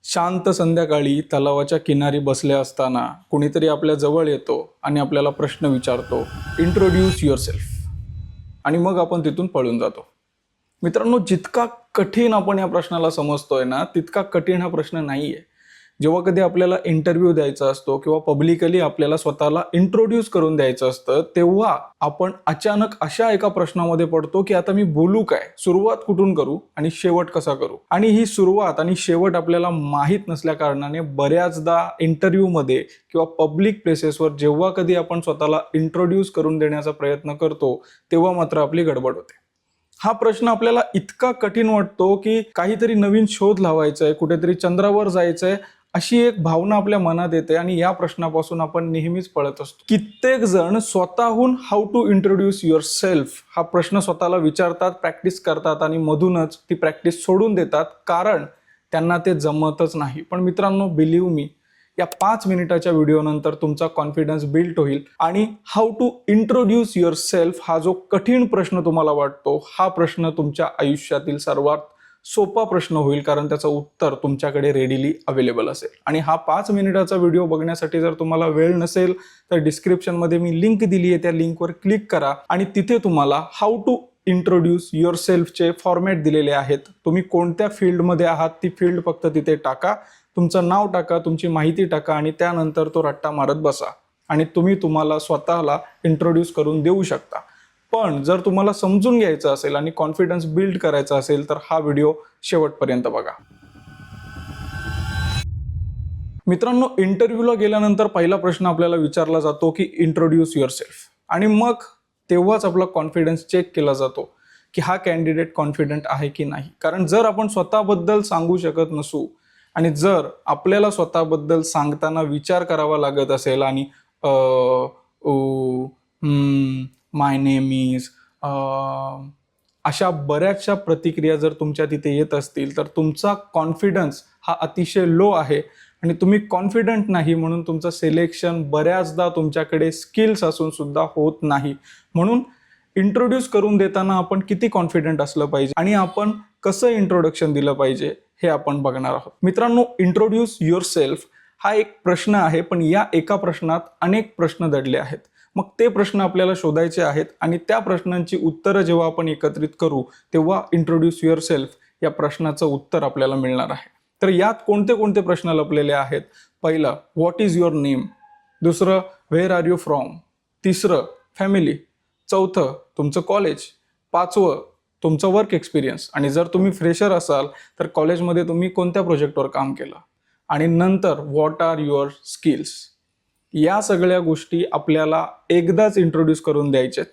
शांत संध्याकाळी तलावाच्या किनारी बसले असताना कोणीतरी आपल्या जवळ येतो आणि आपल्याला प्रश्न विचारतो, इंट्रोड्यूस युअरसेल्फ. आणि मग आपण तिथून पळून जातो. मित्रांनो, जितका कठीण आपण या प्रश्नाला समजतोय ना, तितका कठीण हा प्रश्न नाहीये. जेव्हा कधी आपल्याला इंटरव्ह्यू द्यायचा असतो किंवा पब्लिकली आपल्याला स्वतःला इंट्रोड्यूस करून द्यायचं असतं, तेव्हा आपण अचानक अशा एका प्रश्नामध्ये पडतो की आता मी बोलू काय, सुरुवात कुठून करू आणि शेवट कसा करू. आणि ही सुरुवात आणि शेवट आपल्याला माहीत नसल्या कारणाने बऱ्याचदा इंटरव्ह्यूमध्ये किंवा पब्लिक प्लेसेसवर जेव्हा कधी आपण स्वतःला इंट्रोड्यूस करून देण्याचा प्रयत्न करतो, तेव्हा मात्र आपली गडबड होते. हा प्रश्न आपल्याला इतका कठीण वाटतो की काहीतरी नवीन शोध लावायचा आहे, कुठेतरी चंद्रावर जायचंय, अशी एक भावना आपल्या मनात येते आणि या प्रश्नापासून आपण नेहमीच पळत असतो. कित्येक जण स्वतःहून how to introduce yourself हा प्रश्न स्वतःला विचारतात, प्रॅक्टिस करतात आणि मधूनच ती प्रॅक्टिस सोडून देतात, कारण त्यांना ते जमतच नाही. पण मित्रांनो, बिलीव्ह मी, या 5 मिनिटाच्या व्हिडिओनंतर तुमचा कॉन्फिडन्स बिल्ड होईल आणि how to introduce yourself हा जो कठीण प्रश्न तुम्हाला वाटतो, हा प्रश्न तुमच्या आयुष्यातील सर्वात सोपा प्रश्न होईल, कारण त्याचं उत्तर तुमच्याकडे रेडीली अवेलेबल असेल. आणि हा 5 मिनिटाचा व्हिडिओ बघण्यासाठी जर तुम्हाला वेळ नसेल तर डिस्क्रिप्शनमध्ये मी लिंक दिली आहे, त्या लिंकवर क्लिक करा आणि तिथे तुम्हाला हाऊ टू इंट्रोड्यूस युअर सेल्फचे फॉर्मॅट दिलेले आहेत. तुम्ही कोणत्या फील्डमध्ये आहात ती फील्ड फक्त तिथे टाका, तुमचं नाव टाका, तुमची माहिती टाका आणि त्यानंतर तो रट्टा मारत बसा आणि तुम्ही तुम्हाला स्वतःला इंट्रोड्यूस करून देऊ शकता. पण जर तुम्हाला समजून घ्यायचं असेल आणि कॉन्फिडन्स बिल्ड करायचा असेल तर हा व्हिडिओ शेवटपर्यंत बघा. मित्रांनो, इंटरव्ह्यूला गेल्यानंतर पहिला प्रश्न आपल्याला विचारला जातो की इंट्रोड्यूस युअर सेल्फ, आणि मग तेव्हाच आपला कॉन्फिडन्स चेक केला जातो की हा कॅन्डिडेट कॉन्फिडंट आहे की नाही. कारण जर आपण स्वतःबद्दल सांगू शकत नसू आणि जर आपल्याला स्वतःबद्दल सांगताना विचार करावा लागत असेल आणि माय नेम इज अशा बऱ्याचशा प्रतिक्रिया जर तुमच्या तिथे येत असतील तर तुमचा कॉन्फिडन्स हा अतिशय लो आहे आणि तुम्ही कॉन्फिडंट नाही, म्हणून तुमचं सिलेक्शन बऱ्याचदा तुमच्याकडे स्किल्स असून सुद्धा होत नाही. म्हणून इंट्रोड्यूस करून देताना आपण किती कॉन्फिडंट असलं पाहिजे आणि आपण कसं इंट्रोडक्शन दिलं पाहिजे हे आपण बघणार आहोत. मित्रांनो, इंट्रोड्यूस युअर सेल्फ हा एक प्रश्न आहे, पण या एका प्रश्नात अनेक प्रश्न दडले आहेत. मग ते प्रश्न आपल्याला शोधायचे आहेत आणि त्या प्रश्नांची उत्तरं जेव्हा आपण एकत्रित करू तेव्हा इंट्रोड्यूस युअर सेल्फ या प्रश्नाचं उत्तर आपल्याला मिळणार आहे. तर यात कोणते कोणते प्रश्न लपलेले आहेत? पहिलं, व्हॉट इज युअर नेम. दुसरं, व्हेअर आर यू फ्रॉम. तिसरं, फॅमिली. चौथं, तुमचं कॉलेज. पाचवं, तुमचं वर्क एक्सपिरियन्स, आणि जर तुम्ही फ्रेशर असाल तर कॉलेजमध्ये तुम्ही कोणत्या प्रोजेक्टवर काम केलं. आणि नंतर व्हॉट आर युअर स्किल्स. या सगळ्या गोष्टी आपल्याला एकदाच इंट्रोड्यूस करून द्यायच्यात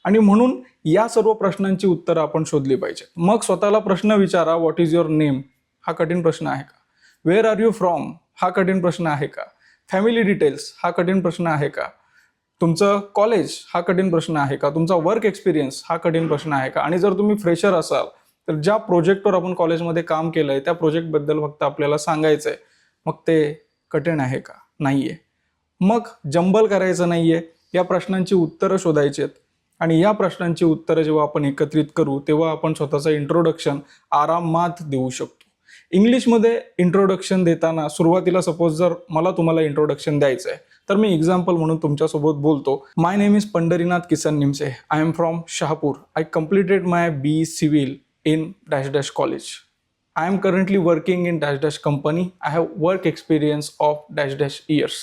आणि म्हणून या सर्व प्रश्नांची उत्तरं आपण शोधली पाहिजेत. मग स्वतःला प्रश्न विचारा, व्हॉट इज युअर नेम हा कठीण प्रश्न आहे का? वेअर आर यू फ्रॉम हा कठीण प्रश्न आहे का? फॅमिली डिटेल्स हा कठीण प्रश्न आहे का? तुमचं कॉलेज हा कठीण प्रश्न आहे का? तुमचा वर्क एक्सपिरियन्स हा कठीण प्रश्न आहे का? आणि जर तुम्ही फ्रेशर असाल तर ज्या प्रोजेक्टवर आपण कॉलेजमध्ये काम केलंय त्या प्रोजेक्टबद्दल फक्त आपल्याला सांगायचंय. मग ते कठीण आहे का? नाहीये. मग जंबल करायचं नाहीये, या प्रश्नांची उत्तरं शोधायची आहेत आणि या प्रश्नांची उत्तरं जेव्हा आपण एकत्रित करू तेव्हा आपण स्वतःचं इंट्रोडक्शन आरामात देऊ शकतो. इंग्लिशमध्ये इंट्रोडक्शन देताना सुरुवातीला सपोज जर मला तुम्हाला इंट्रोडक्शन द्यायचं आहे तर मी एक्झाम्पल म्हणून तुमच्यासोबत बोलतो. My name is Pandharinath Kisan Nimse. I am from Shahapur. I completed my BE civil in dash dash college. I am currently working in dash dash company. I have work experience of dash dash years.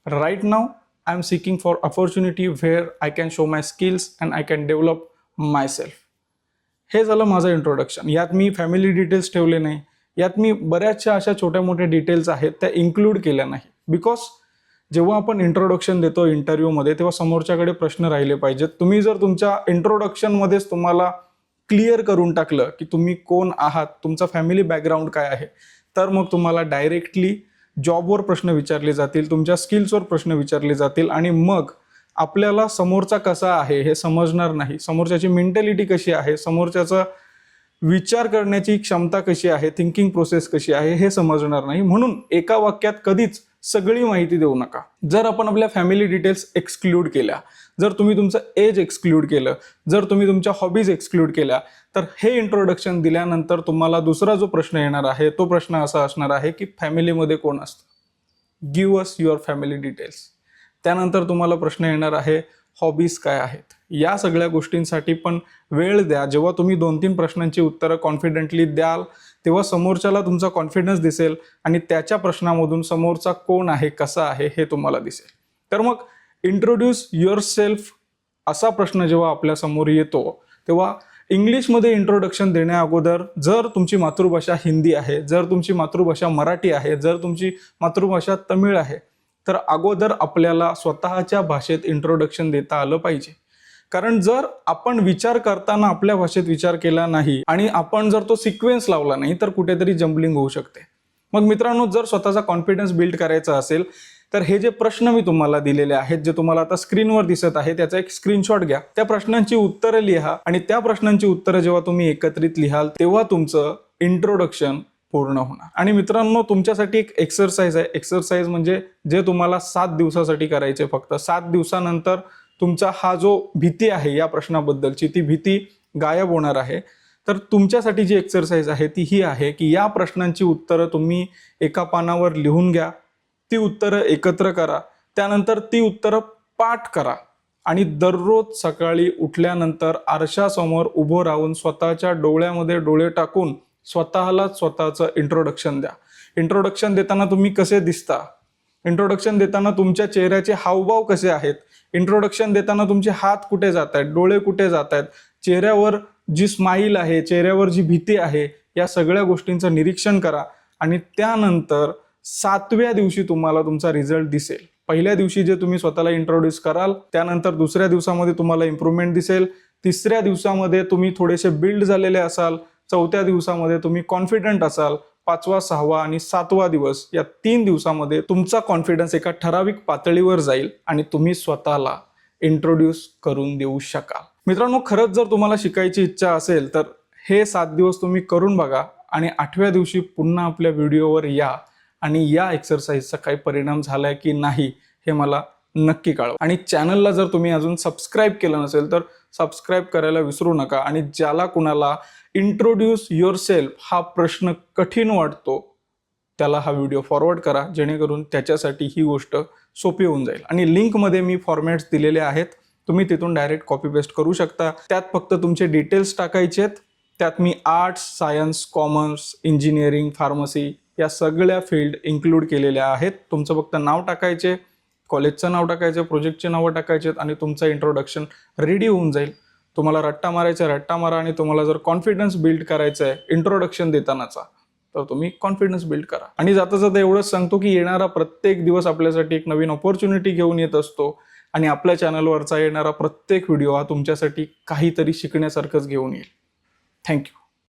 Right now, I am seeking for opportunity where I can show my skills and I can develop myself. हे झालं माझं introduction. यात मी family details ठेवले नाही, यात मी बऱ्याचशा अशा छोट्या मोठ्या डिटेल्स आहेत त्या इन्क्लूड केल्या नाही. बिकॉज जेव्हा आपण इंट्रोडक्शन देतो इंटरव्ह्यूमध्ये तेव्हा समोरच्याकडे प्रश्न राहिले पाहिजेत. तुम्ही जर तुमच्या इंट्रोडक्शनमध्येच तुम्हाला क्लिअर करून टाकलं की तुम्ही कोण आहात, तुमचा फॅमिली बॅकग्राऊंड काय आहे, तर मग तुम्हाला डायरेक्टली जॉबवर प्रश्न विचारले जातील, तुमच्या स्किल्सवर प्रश्न विचारले जातील आणि मग आपल्याला समोरचा कसा आहे हे समजणार नाही. समोरच्याची मेंटॅलिटी कशी आहे, समोरच्याचा विचार करण्याची क्षमता कशी आहे, थिंकिंग प्रोसेस कशी आहे हे समजणार नाही. म्हणून एका वाक्यात कधीच सगळी माहिती देऊ नका. जर आपण आपल्या फॅमिली डिटेल्स एक्सक्लूड केल्या, जर तुम्ही तुमचं एज एक्सक्लूड केलं, जर तुम्ही तुमच्या हॉबीज एक्सक्लूड केल्या, तर हे इंट्रोडक्शन दिल्यानंतर तुम्हाला दुसरा जो प्रश्न येणार आहे तो प्रश्न असा असणार आहे की फॅमिलीमध्ये कोण असतं. Give us your family details. त्यानंतर तुम्हाला प्रश्न येणार आहे हॉबीज काय आहेत. या सगळ्या गोष्टींसाठी पण वेळ द्या. जेव्हा तुम्ही 2-3 प्रश्नांची उत्तरं कॉन्फिडेंटली द्याल तेव्हा समोरच्याला तुमचा कॉन्फिडन्स दिसेल आणि त्याच्या प्रश्नामधून समोरचा कोण आहे, कसा आहे हे तुम्हाला दिसेल. तर मग इंट्रोड्यूस युअर सेल्फ असा प्रश्न जेव्हा आपल्या समोर येतो तेव्हा इंग्लिशमध्ये इंट्रोडक्शन देण्या अगोदर जर तुमची मातृभाषा हिंदी आहे, जर तुमची मातृभाषा मराठी आहे, जर तुमची मातृभाषा तमिळ आहे, तर अगोदर आपल्याला स्वतःच्या भाषेत इंट्रोडक्शन देता आलं पाहिजे. कारण जर आपण विचार करताना आपल्या भाषेत विचार केला नाही आणि आपण जर तो सिक्वेन्स लावला नाही तर कुठेतरी जम्बलिंग होऊ शकते. मग मित्रांनो, जर स्वतःचा कॉन्फिडन्स बिल्ड करायचा असेल तर हे जे प्रश्न मी तुम्हाला दिलेले आहेत, जे तुम्हाला आता स्क्रीनवर दिसत आहे, त्याचा एक स्क्रीनशॉट घ्या, त्या प्रश्नांची उत्तरं लिहा आणि त्या प्रश्नांची उत्तरं जेव्हा तुम्ही एकत्रित लिहाल तेव्हा तुमचं इंट्रोडक्शन पूर्ण होणार. आणि मित्रांनो, तुमच्यासाठी एक एक्सरसाइज आहे. एक्सरसाइज म्हणजे जे तुम्हाला 7 दिवसासाठी करायचे. फक्त 7 दिवसानंतर तुमचा हा जो भीती आहे या प्रश्नाबद्दलची, ती भीती गायब होणार आहे. तर तुमच्यासाठी जी एक्सरसाइज आहे ती ही आहे की या प्रश्नांची उत्तरं तुम्ही एका पानावर लिहून घ्या, ती उत्तरं एकत्र करा, त्यानंतर ती उत्तरं पाठ करा आणि दररोज सकाळी उठल्यानंतर आरशासमोर उभं राहून स्वतःच्या डोळ्यामध्ये डोळे टाकून स्वतःलाच स्वतःचं इंट्रोडक्शन द्या. इंट्रोडक्शन देताना तुम्ही कसे दिसता, इंट्रोडक्शन देताना तुमच्या चेहऱ्याचे हावभाव कसे आहेत, इंट्रोडक्शन देताना तुमचे हात कुठे जात आहेत, डोळे कुठे जात आहेत, चेहऱ्यावर जी स्माईल आहे, चेहऱ्यावर जी भीती आहे, या सगळ्या गोष्टींचं निरीक्षण करा आणि त्यानंतर 7व्या दिवशी तुम्हाला तुमचा रिझल्ट दिसेल. पहिल्या दिवशी जे तुम्ही स्वतःला इंट्रोड्यूस कराल, त्यानंतर दुसऱ्या दिवसामध्ये तुम्हाला इम्प्रूव्हमेंट दिसेल, तिसऱ्या दिवसामध्ये तुम्ही थोडेसे बिल्ड झालेले असाल, चौथ्या दिवसामध्ये तुम्ही कॉन्फिडंट असाल, 5वा, 6वा आणि 7वा दिवस या 3 दिवसामध्ये तुमचा कॉन्फिडन्स एका ठराविक पातळीवर जाईल आणि तुम्ही स्वतःला इंट्रोड्यूस करून देऊ शकाल. मित्रांनो, खरंच जर तुम्हाला शिकायची इच्छा असेल तर हे 7 दिवस तुम्ही करून बघा आणि 8व्या दिवशी पुन्हा आपल्या व्हिडिओवर या आणि या एक्सरसाइजचा काही परिणाम झालाय की नाही हे मला नक्की कळवा. आणि चॅनलला जर तुम्ही अजून सबस्क्राईब केलं नसेल तर सबस्क्राईब करायला विसरू नका. आणि ज्याला कुणाला इंट्रोड्यूस युअर सेल्फ हा प्रश्न कठीण वाटतो त्याला हा व्हिडिओ फॉरवर्ड करा, जेणेकरून त्याच्यासाठी ही गोष्ट सोपी होऊन जाईल. आणि लिंकमध्ये मी फॉर्मॅट्स दिलेले आहेत, तुम्ही तिथून डायरेक्ट कॉपी पेस्ट करू शकता. त्यात फक्त तुमचे डिटेल्स टाकायचे आहेत. त्यात मी arts, science, commerce, engineering, pharmacy या सगळ्या फील्ड इन्क्लूड केलेल्या आहेत. तुमचं फक्त नाव टाकायचे, कॉलेजचं नाव टाकायचं, प्रोजेक्टचे नावं टाकायचे आणि तुमचं इंट्रोडक्शन रेडी होऊन जाईल. तुम्हाला रट्टा मारायचा रट्टा मारा आणि तुम्हाला जर कॉन्फिडन्स बिल्ड करायचा आहे इंट्रोडक्शन देतानाचा तर तुम्ही कॉन्फिडन्स बिल्ड करा. आणि जाता जाता एवढंच सांगतो की येणारा प्रत्येक दिवस आपल्यासाठी एक नवीन ऑपॉर्च्युनिटी घेऊन येत असतो आणि आपल्या चॅनलवरचा येणारा प्रत्येक व्हिडिओ हा तुमच्यासाठी काहीतरी शिकण्यासारखंच घेऊन येईल. थँक्यू.